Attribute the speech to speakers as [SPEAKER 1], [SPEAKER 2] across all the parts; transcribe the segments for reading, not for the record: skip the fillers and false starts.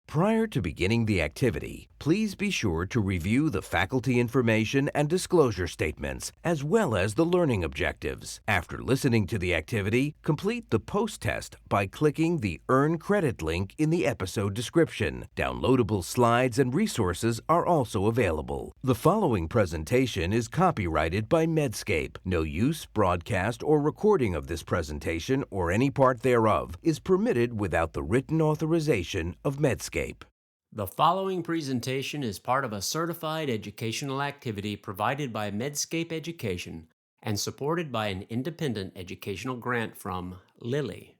[SPEAKER 1] Prior to beginning the activity, please be sure to review the faculty information and disclosure statements, as well as the learning objectives. After listening to the activity, complete the post-test by clicking the Earn Credit link in the episode description. Downloadable slides and resources are also available. The following presentation is copyrighted by Medscape. No use, broadcast, or recording of this presentation or any part thereof is permitted without the written authorization of Medscape.
[SPEAKER 2] The following presentation is part of a certified educational activity provided by Medscape Education and supported by an independent educational grant from Lilly.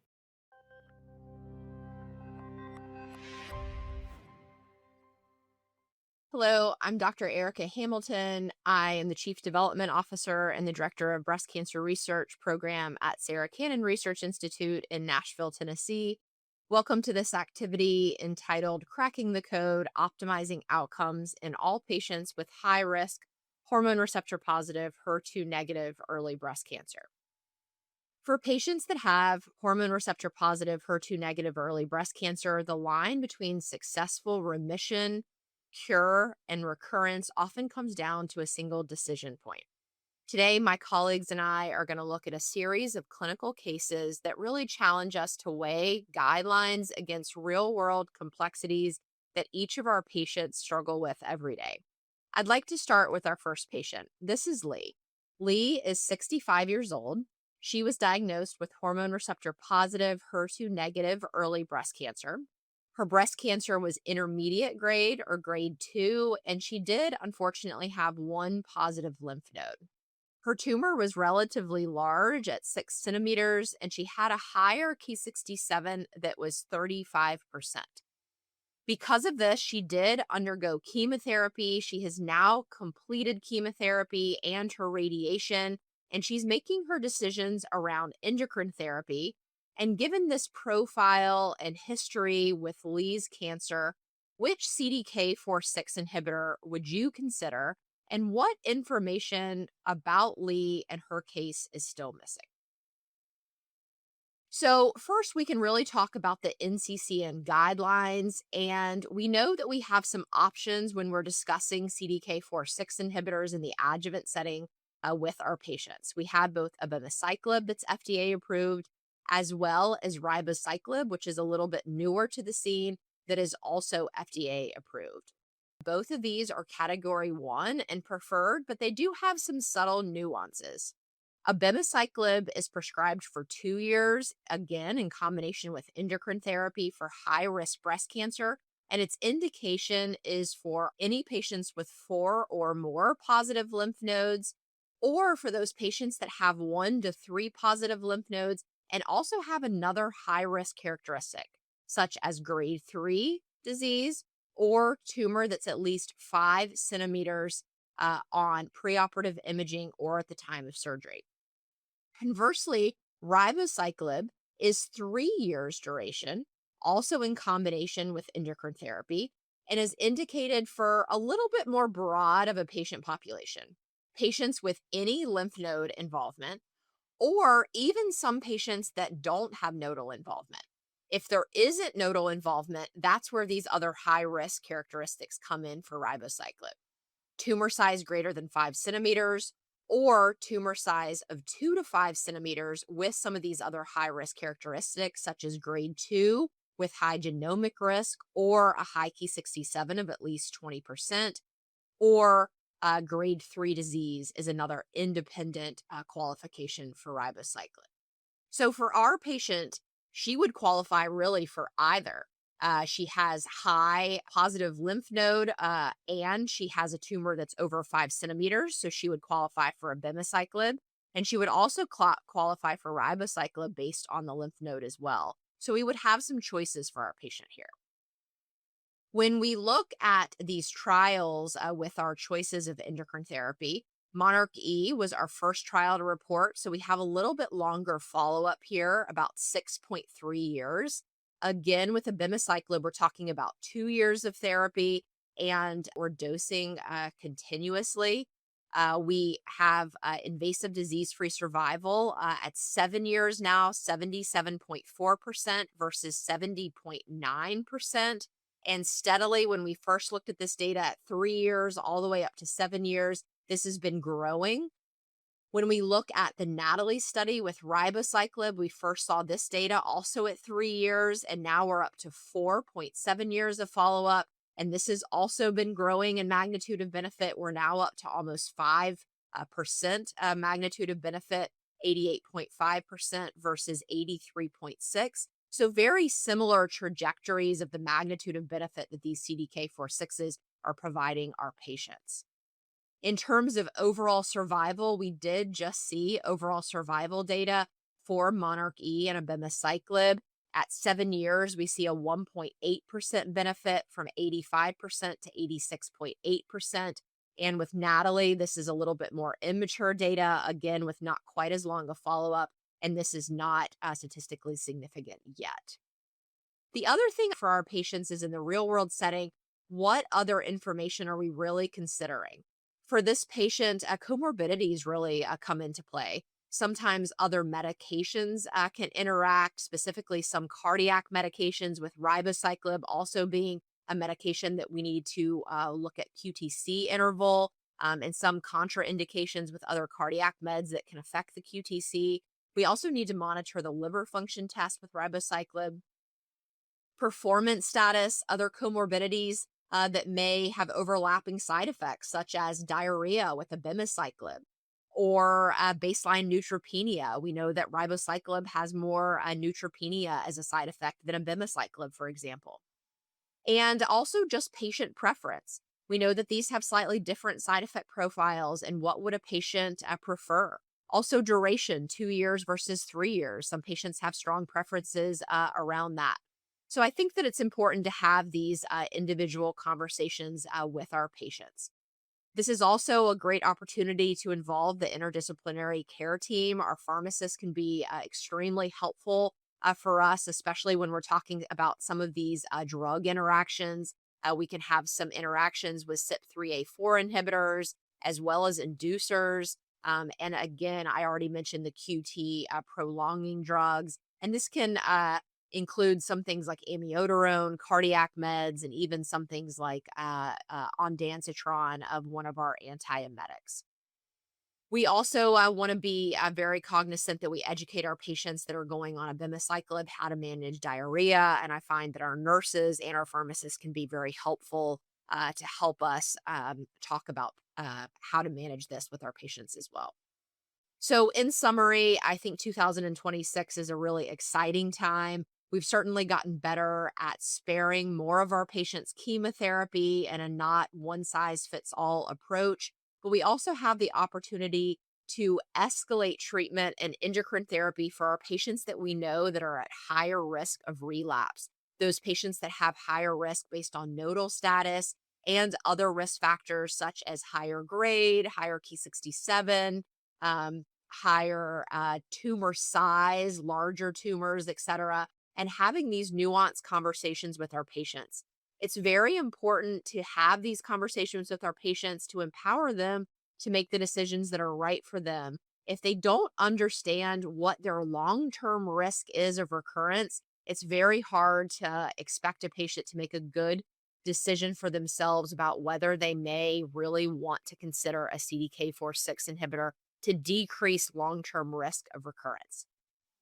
[SPEAKER 3] Hello, I'm Dr. Erica Hamilton. I am the Chief Development Officer and the Director of Breast Cancer Research Program at Sarah Cannon Research Institute in Nashville, Tennessee. Welcome to this activity entitled Cracking the Code, Optimizing Outcomes in All Patients with High-Risk Hormone Receptor Positive HER2-Negative Early Breast Cancer. For patients that have hormone receptor positive HER2-negative early breast cancer, the line between successful remission, cure, and recurrence often comes down to a single decision point. Today, my colleagues and I are going to look at a series of clinical cases that really challenge us to weigh guidelines against real-world complexities that each of our patients struggle with every day. I'd like to start with our first patient. This is Lee. Lee is 65 years old. She was diagnosed with hormone receptor positive HER2-negative early breast cancer. Her breast cancer was intermediate grade or grade 2, and she did unfortunately have one positive lymph node. Her tumor was relatively large at 6 centimeters, and she had a higher Ki-67 that was 35%. Because of this, she did undergo chemotherapy. She has now completed chemotherapy and her radiation, and she's making her decisions around endocrine therapy. And given this profile and history with Lee's cancer, which CDK4/6 inhibitor would you consider? And what information about Lee and her case is still missing? So, first, we can really talk about the NCCN guidelines. And we know that we have some options when we're discussing CDK4/6 inhibitors in the adjuvant setting with our patients. We have both abemaciclib that's FDA approved, as well as ribociclib, which is a little bit newer to the scene, that is also FDA approved. Both of these are category 1 and preferred, but they do have some subtle nuances. Abemaciclib is prescribed for 2 years, again, in combination with endocrine therapy for high-risk breast cancer, and its indication is for any patients with 4 or more positive lymph nodes, or for those patients that have 1 to 3 positive lymph nodes and also have another high-risk characteristic, such as grade 3 disease or tumor that's at least 5 centimeters on preoperative imaging or at the time of surgery. Conversely, ribociclib is 3 years duration, also in combination with endocrine therapy, and is indicated for a little bit more broad of a patient population. Patients with any lymph node involvement, or even some patients that don't have nodal involvement. If there isn't nodal involvement, that's where these other high-risk characteristics come in for ribociclib. Tumor size greater than 5 centimeters, or tumor size of 2 to 5 centimeters with some of these other high-risk characteristics, such as grade 2 with high genomic risk, or a high Ki-67 of at least 20%, or grade 3 disease is another independent qualification for ribociclib. So for our patient, she would qualify really for either. She has high positive lymph node and she has a tumor that's over 5 centimeters, so she would qualify for abemaciclib. And she would also qualify for ribociclib based on the lymph node as well. So we would have some choices for our patient here. When we look at these trials with our choices of endocrine therapy, Monarch E was our first trial to report. So we have a little bit longer follow-up here, about 6.3 years. Again, with abemaciclib, we're talking about 2 years of therapy, and we're dosing continuously. We have invasive disease-free survival at 7 years now, 77.4% versus 70.9%. And steadily, when we first looked at this data at 3 years, all the way up to 7 years, this has been growing. When we look at the Natalie study with ribociclib, we first saw this data also at 3 years, and now we're up to 4.7 years of follow up. And this has also been growing in magnitude of benefit. We're now up to almost 5% magnitude of benefit, 88.5% versus 83.6. So very similar trajectories of the magnitude of benefit that these CDK4/6s are providing our patients. In terms of overall survival, we did just see overall survival data for Monarch E and abemaciclib. At 7 years, we see a 1.8% benefit from 85% to 86.8%. And with Natalie, this is a little bit more immature data, again, with not quite as long a follow up. And this is not statistically significant yet. The other thing for our patients is in the real world setting, what other information are we really considering? For this patient, comorbidities really come into play. Sometimes other medications can interact, specifically some cardiac medications, with ribociclib also being a medication that we need to look at QTC interval, and some contraindications with other cardiac meds that can affect the QTC. We also need to monitor the liver function test with ribociclib, performance status, other comorbidities that may have overlapping side effects, such as diarrhea with abemaciclib or baseline neutropenia. We know that ribociclib has more neutropenia as a side effect than abemaciclib, for example. And also just patient preference. We know that these have slightly different side effect profiles, and what would a patient prefer? Also, duration, 2 years versus 3 years. Some patients have strong preferences around that. So I think that it's important to have these individual conversations with our patients. This is also a great opportunity to involve the interdisciplinary care team. Our pharmacists can be extremely helpful for us, especially when we're talking about some of these drug interactions. We can have some interactions with CYP3A4 inhibitors as well as inducers. And again, I already mentioned the QT prolonging drugs. And this can include some things like amiodarone, cardiac meds, and even some things like ondansetron of one of our antiemetics. We also want to be very cognizant that we educate our patients that are going on abemaciclib how to manage diarrhea. And I find that our nurses and our pharmacists can be very helpful to help us talk about how to manage this with our patients as well. So, in summary, I think 2026 is a really exciting time. We've certainly gotten better at sparing more of our patients' chemotherapy and a not one size fits all approach. But we also have the opportunity to escalate treatment and endocrine therapy for our patients that we know that are at higher risk of relapse. Those patients that have higher risk based on nodal status and other risk factors such as higher grade, higher Ki67, higher tumor size, larger tumors, etc., and having these nuanced conversations with our patients. It's very important to have these conversations with our patients to empower them to make the decisions that are right for them. If they don't understand what their long term risk is of recurrence, it's very hard to expect a patient to make a good decision for themselves about whether they may really want to consider a CDK4/6 inhibitor to decrease long term risk of recurrence.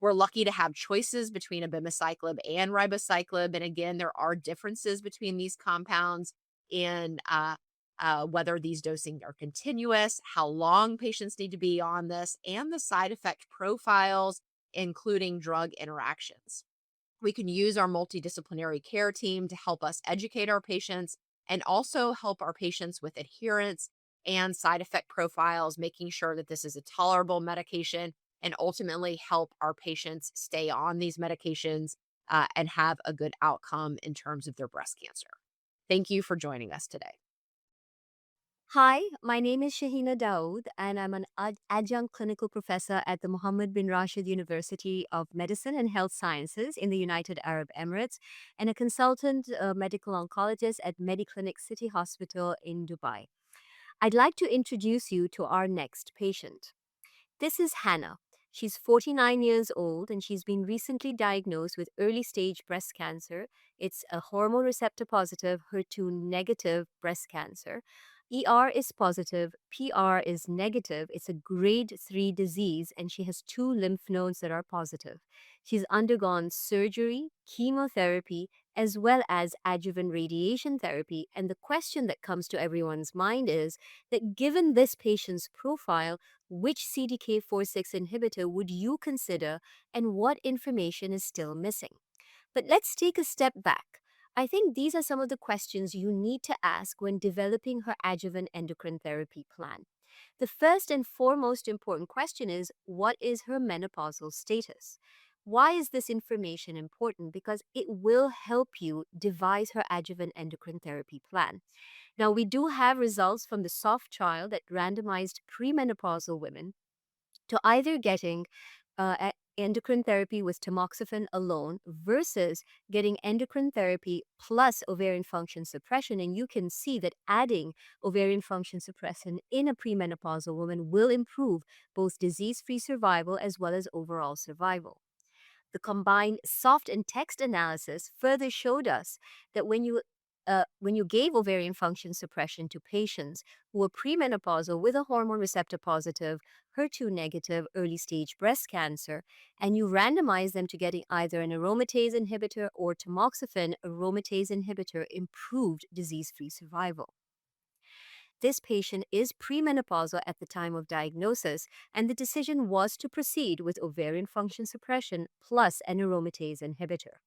[SPEAKER 3] We're lucky to have choices between abemaciclib and ribociclib. And again, there are differences between these compounds in whether these dosing are continuous, how long patients need to be on this, and the side effect profiles, including drug interactions. We can use our multidisciplinary care team to help us educate our patients and also help our patients with adherence and side effect profiles, making sure that this is a tolerable medication and ultimately help our patients stay on these medications and have a good outcome in terms of their breast cancer. Thank you for joining us today.
[SPEAKER 4] Hi, my name is Shahina Daoud, and I'm an adjunct clinical professor at the Mohammed bin Rashid University of Medicine and Health Sciences in the United Arab Emirates, and a consultant medical oncologist at Mediclinic City Hospital in Dubai. I'd like to introduce you to our next patient. This is Hannah. She's 49 years old and she's been recently diagnosed with early stage breast cancer. It's a hormone receptor positive, HER2 negative breast cancer. ER is positive, PR is negative. It's a grade 3 disease, and she has two lymph nodes that are positive. She's undergone surgery, chemotherapy, as well as adjuvant radiation therapy. And the question that comes to everyone's mind is that given this patient's profile, which CDK4/6 inhibitor would you consider, and what information is still missing? But let's take a step back. I think these are some of the questions you need to ask when developing her adjuvant endocrine therapy plan. The first and foremost important question is, what is her menopausal status? Why is this information important? Because it will help you devise her adjuvant endocrine therapy plan. Now, we do have results from the SOFT trial that randomized premenopausal women to either getting endocrine therapy with tamoxifen alone versus getting endocrine therapy plus ovarian function suppression. And you can see that adding ovarian function suppression in a premenopausal woman will improve both disease free survival as well as overall survival. The combined soft and text analysis further showed us that when you gave ovarian function suppression to patients who were premenopausal with a hormone receptor positive, HER2 negative early stage breast cancer, and you randomized them to getting either an aromatase inhibitor or tamoxifen aromatase inhibitor, improved disease free survival. This patient is premenopausal at the time of diagnosis, and the decision was to proceed with ovarian function suppression plus an aromatase inhibitor.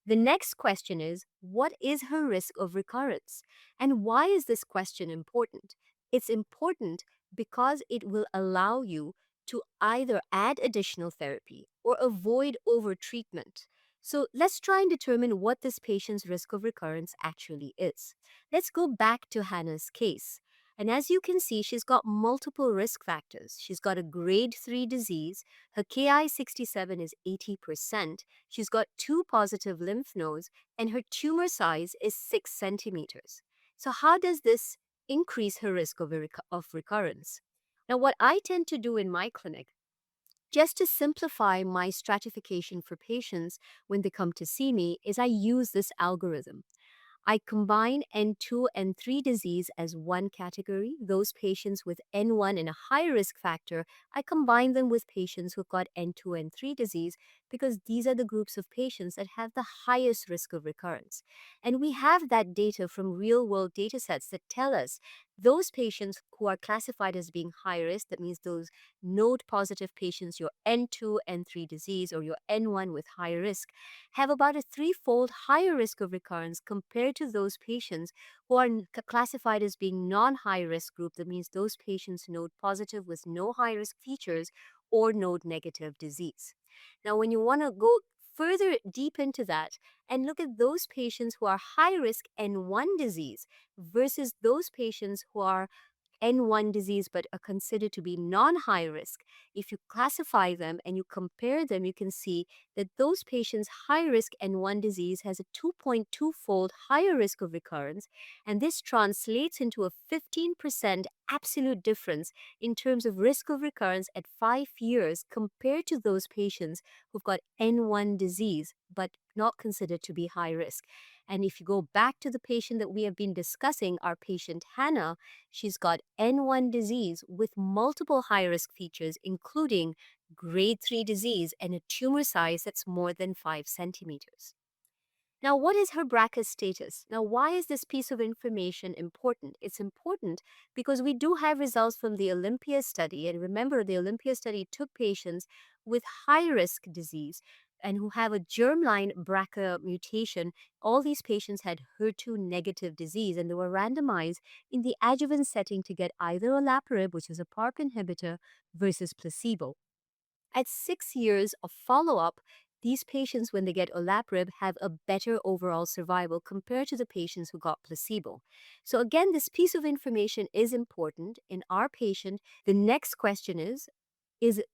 [SPEAKER 4] The next question is, what is her risk of recurrence? And why is this question important? It's important because it will allow you to either add additional therapy or avoid overtreatment. So let's try and determine what this patient's risk of recurrence actually is. Let's go back to Hannah's case. And as you can see, she's got multiple risk factors. She's got a grade 3 disease. Her Ki67 is 80%. She's got two positive lymph nodes, and her tumor size is 6 centimeters. So, how does this increase her risk of recurrence? Now, what I tend to do in my clinic, just to simplify my stratification for patients when they come to see me, is I use this algorithm. I combine N2 and 3 disease as one category. Those patients with N1 and a high risk factor, I combine them with patients who've got N2 and 3 disease because these are the groups of patients that have the highest risk of recurrence. And we have that data from real world data sets that tell us those patients who are classified as being high risk, that means those node positive patients, your N2 and 3 disease or your N1 with high risk, have about a threefold higher risk of recurrence compared to those patients who are classified as being non-high risk group. That means those patients node positive with no high risk features or node negative disease. Now, when you want to go further deep into that and look at those patients who are high risk N1 disease versus those patients who are N1 disease but are considered to be non-high risk, if you classify them and you compare them, you can see that those patients' high risk N1 disease has a 2.2-fold higher risk of recurrence, and this translates into a 15% absolute difference in terms of risk of recurrence at 5 years compared to those patients who've got N1 disease but not considered to be high risk. And if you go back to the patient that we have been discussing, our patient Hannah, she's got N1 disease with multiple high risk features, including grade 3 disease and a tumor size that's more than 5 centimeters. Now, what is her BRCA status? Now, why is this piece of information important? It's important because we do have results from the Olympia study. And remember, the Olympia study took patients with high risk disease and who have a germline BRCA mutation. All these patients had HER2 negative disease, and they were randomized in the adjuvant setting to get either olaparib, which is a PARP inhibitor, versus placebo. At 6 years of follow up, these patients, when they get olaparib, have a better overall survival compared to the patients who got placebo. So, again, this piece of information is important. In our patient, the next question is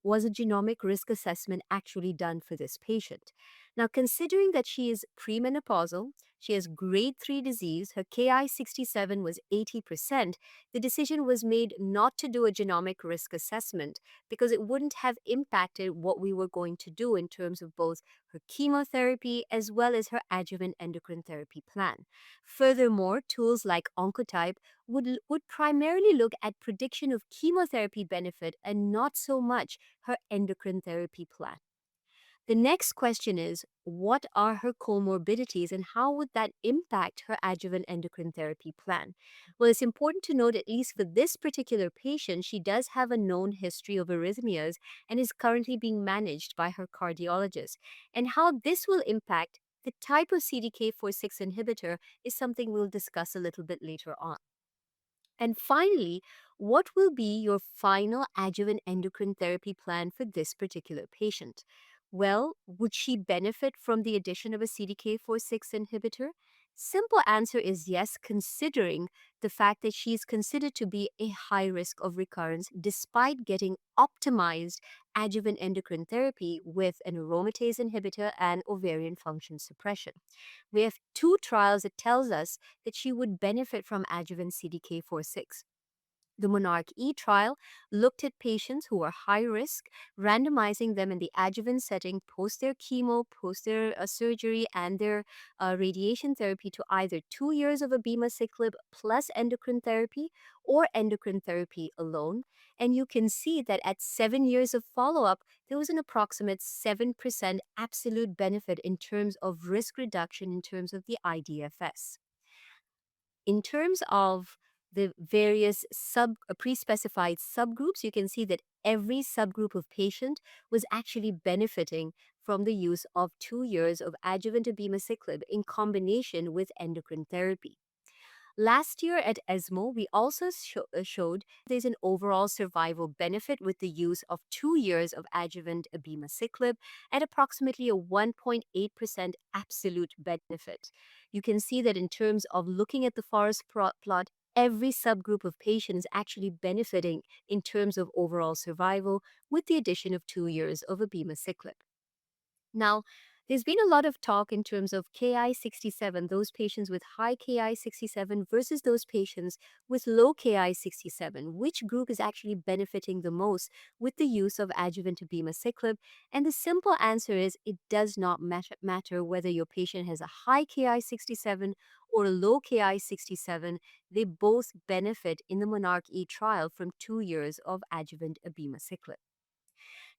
[SPEAKER 4] was a genomic risk assessment actually done for this patient? Now, considering that she is premenopausal, She has grade 3 disease. Her Ki-67 was 80%. The decision was made not to do a genomic risk assessment because it wouldn't have impacted what we were going to do in terms of both her chemotherapy as well as her adjuvant endocrine therapy plan. Furthermore, tools like Oncotype would primarily look at prediction of chemotherapy benefit and not so much her endocrine therapy plan. The next question is, what are her comorbidities and how would that impact her adjuvant endocrine therapy plan? Well, it's important to note, at least for this particular patient, she does have a known history of arrhythmias and is currently being managed by her cardiologist. And how this will impact the type of CDK4/6 inhibitor is something we'll discuss a little bit later on. And finally, what will be your final adjuvant endocrine therapy plan for this particular patient? Well, would she benefit from the addition of a CDK4/6 inhibitor? Simple answer is yes, considering the fact that she is considered to be a high risk of recurrence despite getting optimized adjuvant endocrine therapy with an aromatase inhibitor and ovarian function suppression. We have two trials that tells us that she would benefit from adjuvant CDK4/6. The Monarch E trial looked at patients who were high risk, randomizing them in the adjuvant setting post their chemo, post their surgery, and their radiation therapy to either 2 years of abemaciclib plus endocrine therapy or endocrine therapy alone. And you can see that at 7 years of follow up, there was an approximate 7% absolute benefit in terms of risk reduction in terms of the IDFS. In terms of the various pre-specified subgroups, you can see that every subgroup of patient was actually benefiting from the use of 2 years of adjuvant abemaciclib in combination with endocrine therapy. Last year at ESMO, we also showed there's an overall survival benefit with the use of 2 years of adjuvant abemaciclib at approximately a 1.8% absolute benefit. You can see that in terms of looking at the forest plot, every subgroup of patients actually benefiting in terms of overall survival with the addition of 2 years of abemaciclib. Now, there's been a lot of talk in terms of Ki-67, those patients with high Ki-67 versus those patients with low Ki-67. Which group is actually benefiting the most with the use of adjuvant abemaciclib? And the simple answer is it does not matter whether your patient has a high Ki-67 or a low Ki-67. They both benefit in the Monarch E trial from 2 years of adjuvant abemaciclib.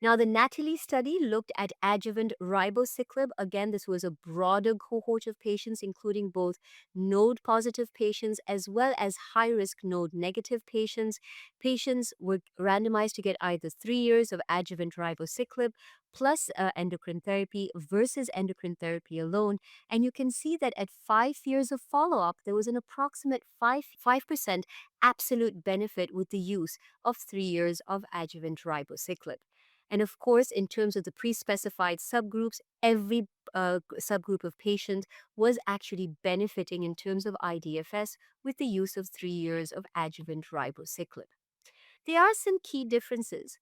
[SPEAKER 4] Now, the Natalie study looked at adjuvant ribociclib. Again, this was a broader cohort of patients, including both node-positive patients as well as high-risk node-negative patients. Patients were randomized to get either 3 years of adjuvant ribociclib plus endocrine therapy versus endocrine therapy alone. And you can see that at 5 years of follow-up, there was an approximate 5% absolute benefit with the use of 3 years of adjuvant ribociclib. And of course, in terms of the pre-specified subgroups, every subgroup of patients was actually benefiting in terms of IDFS with the use of 3 years of adjuvant ribociclib. There are some key differences.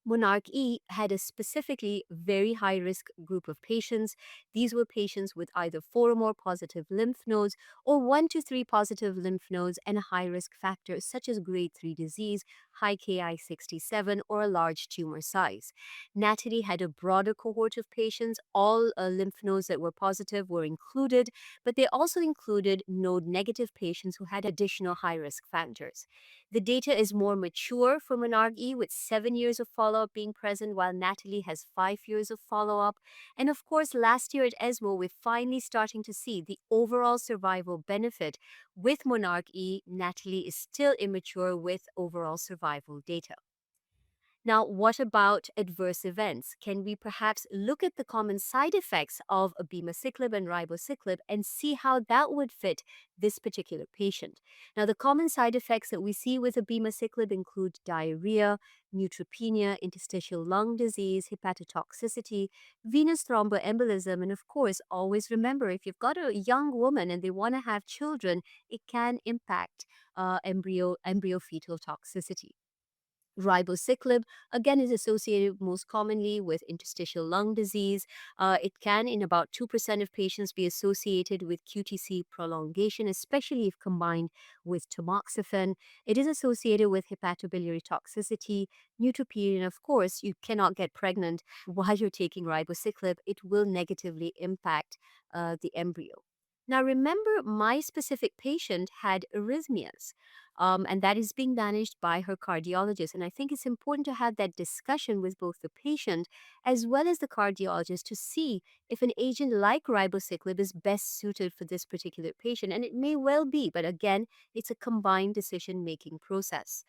[SPEAKER 4] Monarch E had a specifically very high risk group of patients. These were patients with either 4 or more positive lymph nodes or 1 to 3 positive lymph nodes and high risk factors such as grade 3 disease, high Ki-67, or a large tumor size. Natalie had a broader cohort of patients. All lymph nodes that were positive were included, but they also included node negative patients who had additional high risk factors. The data is more mature for Monarch E with 7 years of follow-up being present, while Natalie has 5 years of follow-up. And of course, last year at ESMO, we're finally starting to see the overall survival benefit with Monarch E. Natalie is still immature with overall survival data. Now, what about adverse events? Can we perhaps look at the common side effects of abemaciclib and ribociclib and see how that would fit this particular patient? Now, the common side effects that we see with abemaciclib include diarrhea, neutropenia, interstitial lung disease, hepatotoxicity, venous thromboembolism, and of course, always remember, if you've got a young woman and they want to have children, it can impact embryo fetal toxicity. Ribociclib, again, is associated most commonly with interstitial lung disease. It can, in about 2% of patients, be associated with QTc prolongation, especially if combined with tamoxifen. It is associated with hepatobiliary toxicity, neutropenia, and of course, you cannot get pregnant while you're taking ribociclib. It will negatively impact the embryo. Now, remember, my specific patient had arrhythmias, and that is being managed by her cardiologist. And I think it's important to have that discussion with both the patient as well as the cardiologist to see if an agent like ribociclib is best suited for this particular patient. And it may well be, but again, it's a combined decision making process.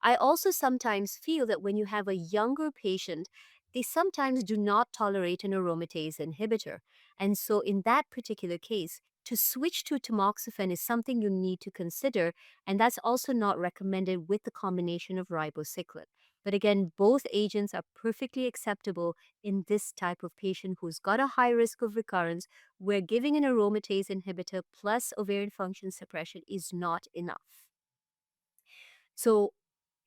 [SPEAKER 4] I also sometimes feel that when you have a younger patient, they sometimes do not tolerate an aromatase inhibitor. And so, in that particular case, to switch to tamoxifen is something you need to consider, and that's also not recommended with the combination of ribociclib. But again, both agents are perfectly acceptable in this type of patient who's got a high risk of recurrence, where giving an aromatase inhibitor plus ovarian function suppression is not enough. So,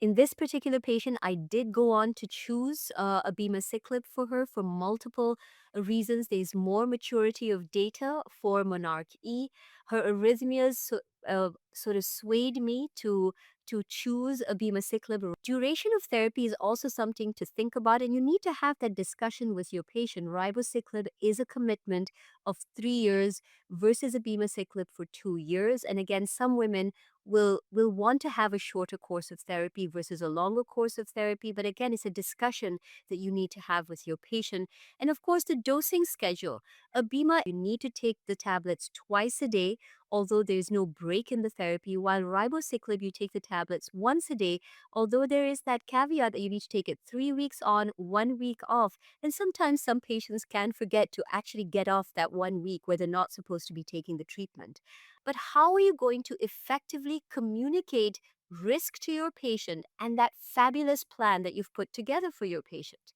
[SPEAKER 4] in this particular patient, I did go on to choose abemaciclib for her for multiple reasons. There's more maturity of data for Monarch E. Her arrhythmias sort of swayed me to choose abemaciclib. Duration of therapy is also something to think about, and you need to have that discussion with your patient. Ribociclib is a commitment of 3 years versus abemaciclib for 2 years. And again, some women will want to have a shorter course of therapy versus a longer course of therapy. But again, it's a discussion that you need to have with your patient. And of course, the dosing schedule. Abema, you need to take the tablets twice a day, although there's no break in the therapy, while ribociclib, you take the tablets once a day, although there is that caveat that you need to take it 3 weeks on, 1 week off. And sometimes some patients can forget to actually get off that 1 week where they're not supposed to be taking the treatment. But how are you going to effectively communicate risk to your patient and that fabulous plan that you've put together for your patient?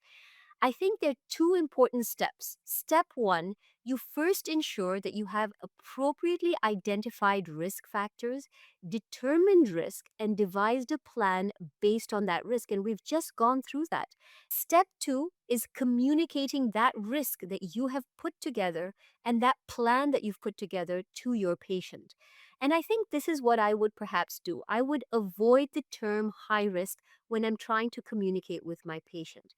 [SPEAKER 4] I think there are two important steps. Step one, you first ensure that you have appropriately identified risk factors, determined risk, and devised a plan based on that risk. And we've just gone through that. Step two is communicating that risk that you have put together and that plan that you've put together to your patient. And I think this is what I would perhaps do. I would avoid the term high risk when I'm trying to communicate with my patient.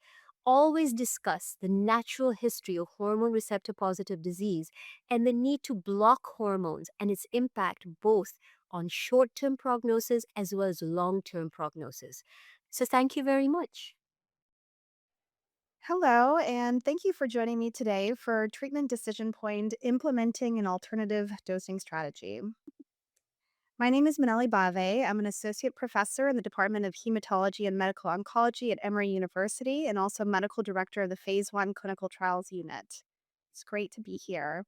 [SPEAKER 4] Always discuss the natural history of hormone receptor positive disease and the need to block hormones and its impact both on short term prognosis as well as long term prognosis. So, thank you very much.
[SPEAKER 5] Hello, and thank you for joining me today for Treatment Decision Point Implementing an Alternative Dosing Strategy. My name is Manali Bave. I'm an associate professor in the Department of Hematology and Medical Oncology at Emory University and also medical director of the Phase 1 Clinical Trials Unit. It's great to be here.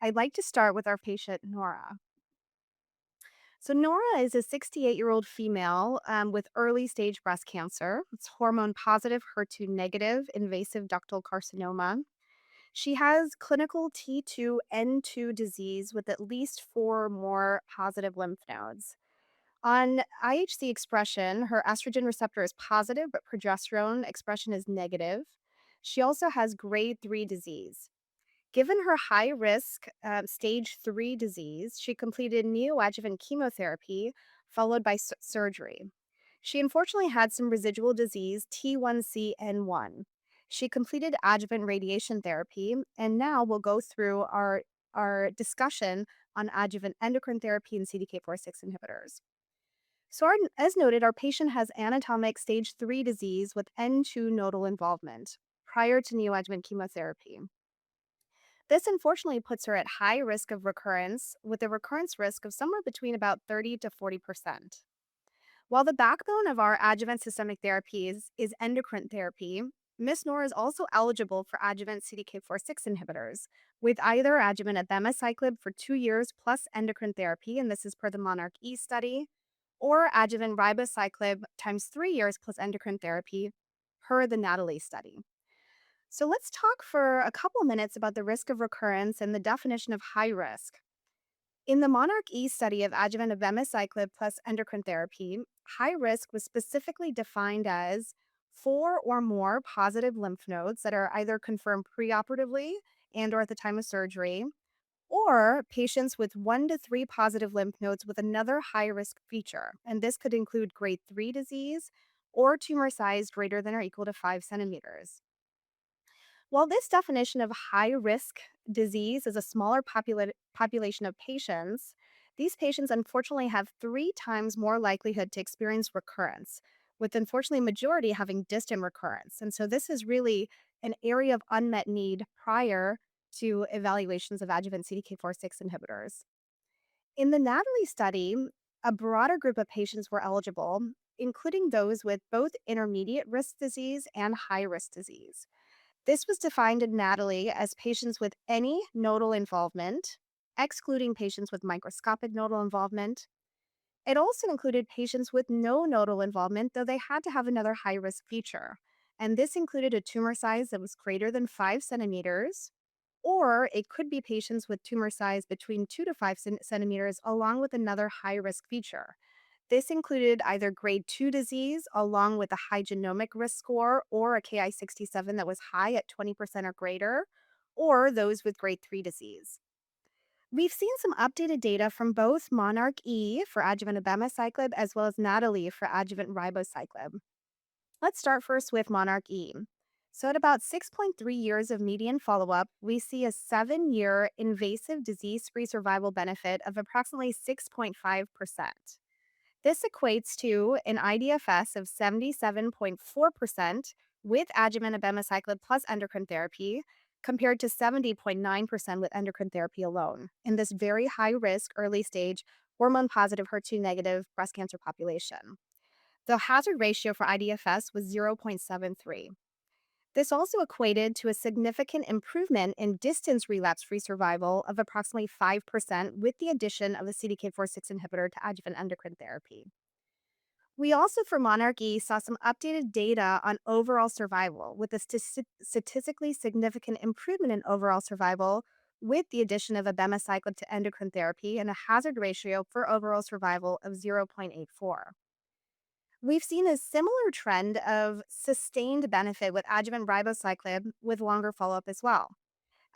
[SPEAKER 5] I'd like to start with our patient, Nora. So, Nora is a 68-year-old female with early stage breast cancer. It's hormone positive, HER2 negative, invasive ductal carcinoma. She has clinical T2N2 disease with at least four more positive lymph nodes. On IHC expression, her estrogen receptor is positive, but progesterone expression is negative. She also has grade 3 disease. Given her high risk stage 3 disease, she completed neoadjuvant chemotherapy followed by surgery. She unfortunately had some residual disease, T1CN1. She completed adjuvant radiation therapy, and now we'll go through our discussion on adjuvant endocrine therapy and CDK4/6 inhibitors. So, as noted, our patient has anatomic stage 3 disease with N2 nodal involvement prior to neoadjuvant chemotherapy. This unfortunately puts her at high risk of recurrence, with a recurrence risk of somewhere between about 30 to 40%. While the backbone of our adjuvant systemic therapies is endocrine therapy, Miss Nora is also eligible for adjuvant CDK4/6 inhibitors, with either adjuvant abemaciclib for 2 years plus endocrine therapy, and this is per the Monarch E study, or adjuvant ribociclib times 3 years plus endocrine therapy per the Natalie study. So let's talk for a couple minutes about the risk of recurrence and the definition of high risk. In the Monarch E study of adjuvant abemaciclib plus endocrine therapy, high risk was specifically defined as 4 or more positive lymph nodes that are either confirmed preoperatively and or at the time of surgery, or patients with 1 to 3 positive lymph nodes with another high risk feature. And this could include grade 3 disease or tumor size greater than or equal to 5 centimeters. While this definition of high risk disease is a smaller population of patients, these patients unfortunately have 3 times more likelihood to experience recurrence, with unfortunately majority having distant recurrence. And so this is really an area of unmet need prior to evaluations of adjuvant CDK4/6 inhibitors. In the Natalie study, a broader group of patients were eligible, including those with both intermediate risk disease and high risk disease. This was defined in Natalie as patients with any nodal involvement, excluding patients with microscopic nodal involvement. It also included patients with no nodal involvement, though they had to have another high risk feature. And this included a tumor size that was greater than 5 centimeters, or it could be patients with tumor size between 2 to 5 centimeters, along with another high risk feature. This included either grade 2 disease along with a high genomic risk score or a Ki-67 that was high at 20% or greater, or those with grade 3 disease. We've seen some updated data from both Monarch E for adjuvant abemaciclib as well as Natalie for adjuvant ribociclib. Let's start first with Monarch E. So, at about 6.3 years of median follow up, we see a 7-year invasive disease free survival benefit of approximately 6.5%. This equates to an IDFS of 77.4% with adjuvant abemaciclib plus endocrine therapy, compared to 70.9% with endocrine therapy alone in this very high risk, early stage, hormone positive, HER2 negative breast cancer population. The hazard ratio for IDFS was 0.73. This also equated to a significant improvement in distance relapse free survival of approximately 5% with the addition of the CDK4/6 inhibitor to adjuvant endocrine therapy. We also, for Monarch E, saw some updated data on overall survival with a statistically significant improvement in overall survival with the addition of abemaciclib to endocrine therapy and a hazard ratio for overall survival of 0.84. We've seen a similar trend of sustained benefit with adjuvant ribociclib with longer follow up as well.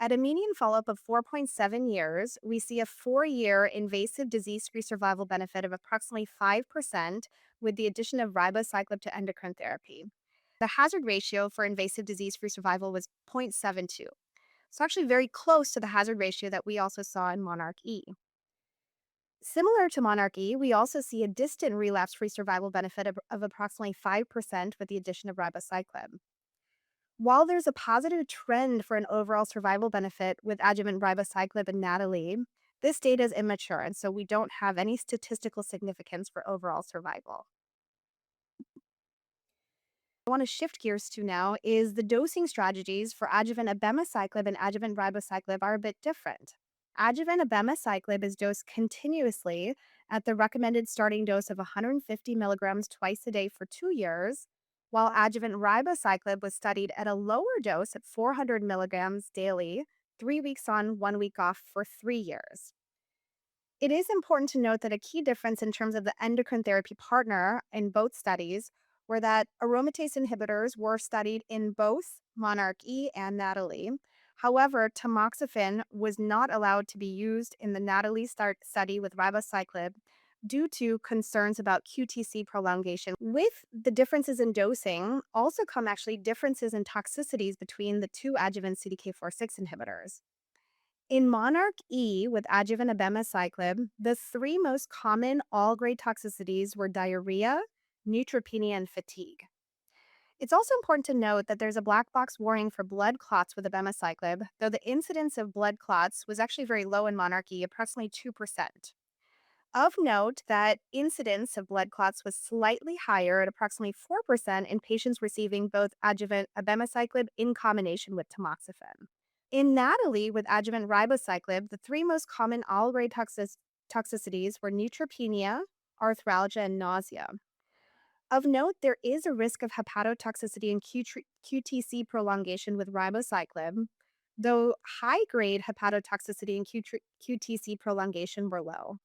[SPEAKER 5] At a median follow up of 4.7 years, we see a 4-year invasive disease free survival benefit of approximately 5% with the addition of ribociclib to endocrine therapy. The hazard ratio for invasive disease free survival was 0.72. So, actually, very close to the hazard ratio that we also saw in Monarch E. Similar to Monarch E, we also see a distant relapse free survival benefit of approximately 5% with the addition of ribociclib. While there's a positive trend for an overall survival benefit with adjuvant ribociclib and Natalie, this data is immature, and so we don't have any statistical significance for overall survival. I want to shift gears to now is the dosing strategies for adjuvant abemaciclib and adjuvant ribociclib are a bit different. Adjuvant abemaciclib is dosed continuously at the recommended starting dose of 150 milligrams twice a day for 2 years, while adjuvant ribociclib was studied at a lower dose at 400 milligrams daily, 3 weeks on, 1 week off for 3 years. It is important to note that a key difference in terms of the endocrine therapy partner in both studies were that aromatase inhibitors were studied in both Monarch E and Natalie. However, tamoxifen was not allowed to be used in the Natalie study with ribociclib due to concerns about QTC prolongation. With the differences in dosing, also come actually differences in toxicities between the two adjuvant CDK4/6 inhibitors. In Monarch E with adjuvant abemaciclib, the 3 most common all-grade toxicities were diarrhea, neutropenia, and fatigue. It's also important to note that there's a black box warning for blood clots with abemaciclib, though the incidence of blood clots was actually very low in Monarch E, approximately 2%. Of note that incidence of blood clots was slightly higher at approximately 4% in patients receiving both adjuvant abemaciclib in combination with tamoxifen. In Natalie with adjuvant ribociclib, the 3 most common all-grade toxicities were neutropenia, arthralgia, and nausea. Of note, there is a risk of hepatotoxicity and QTC prolongation with ribociclib, though high-grade hepatotoxicity and QTC prolongation were low.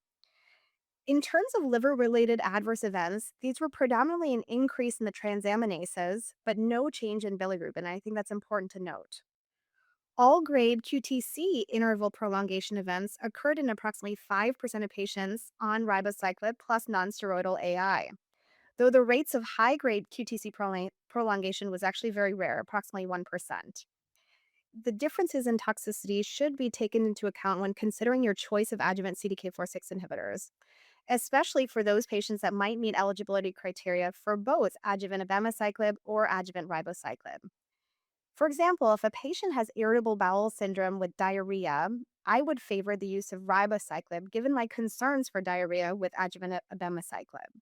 [SPEAKER 5] In terms of liver-related adverse events, these were predominantly an increase in the transaminases, but no change in bilirubin. I think that's important to note. All grade QTC interval prolongation events occurred in approximately 5% of patients on ribociclib plus nonsteroidal AI, though the rates of high grade QTC prolongation was actually very rare, approximately 1%. The differences in toxicity should be taken into account when considering your choice of adjuvant CDK4/6 inhibitors, especially for those patients that might meet eligibility criteria for both adjuvant abemaciclib or adjuvant ribociclib. For example, if a patient has irritable bowel syndrome with diarrhea, I would favor the use of ribociclib given my concerns for diarrhea with adjuvant abemaciclib.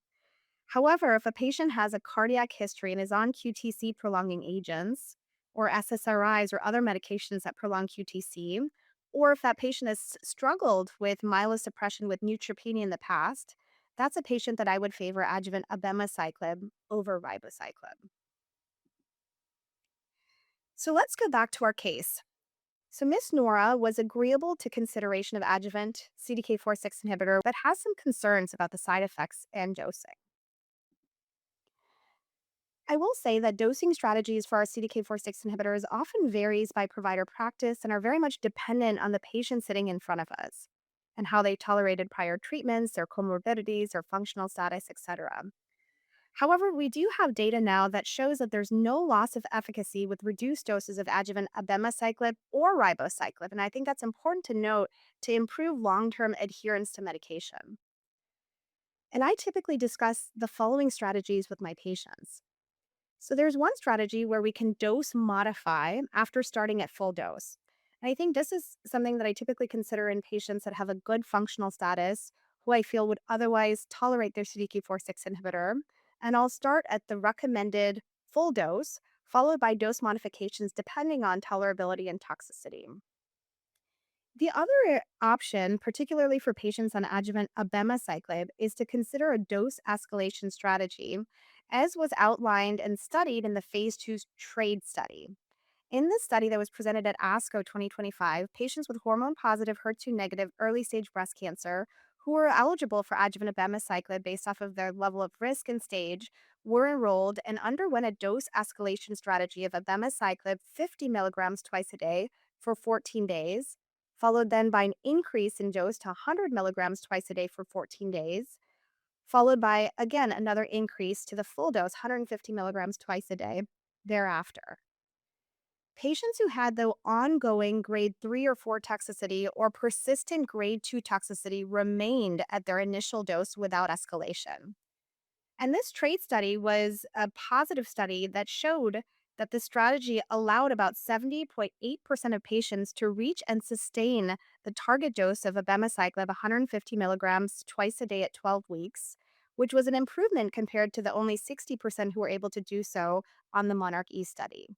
[SPEAKER 5] However, if a patient has a cardiac history and is on QTC prolonging agents, or SSRIs or other medications that prolong QTC, or if that patient has struggled with myelosuppression with neutropenia in the past, that's a patient that I would favor adjuvant abemaciclib over ribociclib. So let's go back to our case. So Miss Nora was agreeable to consideration of adjuvant CDK4/6 inhibitor, but has some concerns about the side effects and dosing. I will say that dosing strategies for our CDK4/6 inhibitors often varies by provider practice and are very much dependent on the patient sitting in front of us and how they tolerated prior treatments, their comorbidities, their functional status, etc. However, we do have data now that shows that there's no loss of efficacy with reduced doses of adjuvant abemaciclib or ribociclib, and I think that's important to note to improve long-term adherence to medication. And I typically discuss the following strategies with my patients. So there's one strategy where we can dose modify after starting at full dose. And I think this is something that I typically consider in patients that have a good functional status, who I feel would otherwise tolerate their CDK4/6 inhibitor. And I'll start at the recommended full dose, followed by dose modifications depending on tolerability and toxicity. The other option, particularly for patients on adjuvant abemaciclib, is to consider a dose escalation strategy, as was outlined and studied in the phase 2 TRADE study. In this study that was presented at ASCO 2025, patients with hormone positive HER2-negative early stage breast cancer who were eligible for adjuvant abemaciclib based off of their level of risk and stage were enrolled and underwent a dose escalation strategy of abemaciclib 50 milligrams twice a day for 14 days, followed then by an increase in dose to 100 milligrams twice a day for 14 days, followed by, again, another increase to the full dose, 150 milligrams twice a day thereafter. Patients who had the ongoing grade 3 or 4 toxicity or persistent grade 2 toxicity remained at their initial dose without escalation. And this TRADE study was a positive study that showed that the strategy allowed about 70.8% of patients to reach and sustain the target dose of abemaciclib 150 milligrams twice a day at 12 weeks, which was an improvement compared to the only 60% who were able to do so on the Monarch E study.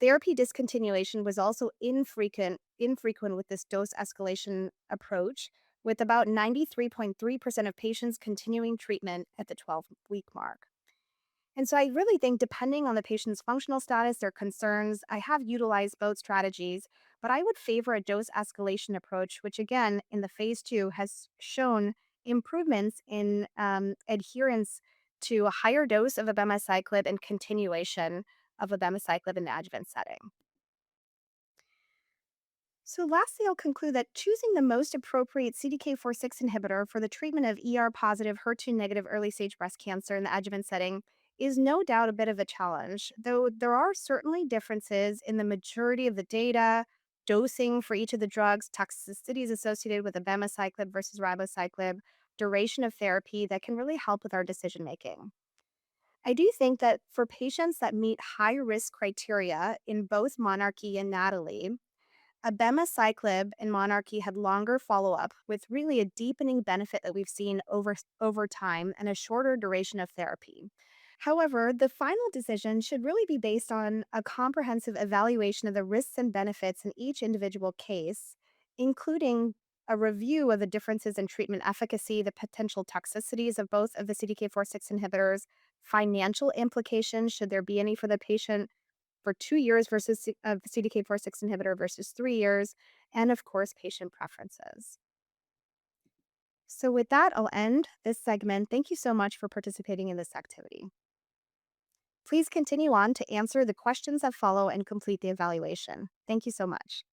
[SPEAKER 5] Therapy discontinuation was also infrequent with this dose escalation approach, with about 93.3% of patients continuing treatment at the 12-week mark. And so I really think, depending on the patient's functional status, their concerns, I have utilized both strategies, but I would favor a dose escalation approach, which again, in the phase 2, has shown improvements in adherence to a higher dose of abemaciclib and continuation of abemaciclib in the adjuvant setting. So, lastly, I'll conclude that choosing the most appropriate CDK4/6 inhibitor for the treatment of positive, HER2-negative early stage breast cancer in the adjuvant setting is no doubt a bit of a challenge, though there are certainly differences in the maturity of the data, dosing for each of the drugs, toxicities associated with abemaciclib versus ribociclib, duration of therapy that can really help with our decision making. I do think that for patients that meet high risk criteria in both Monarchy and Natalie, abemaciclib and Monarchy had longer follow-up with really a deepening benefit that we've seen over time and a shorter duration of therapy. However, the final decision should really be based on a comprehensive evaluation of the risks and benefits in each individual case, including a review of the differences in treatment efficacy, the potential toxicities of both of the CDK4/6 inhibitors, financial implications, should there be any for the patient, for 2 years versus CDK4/6 inhibitor versus 3 years, and of course, patient preferences. So with that, I'll end this segment. Thank you so much for participating in this activity. Please continue on to answer the questions that follow and complete the evaluation. Thank you so much.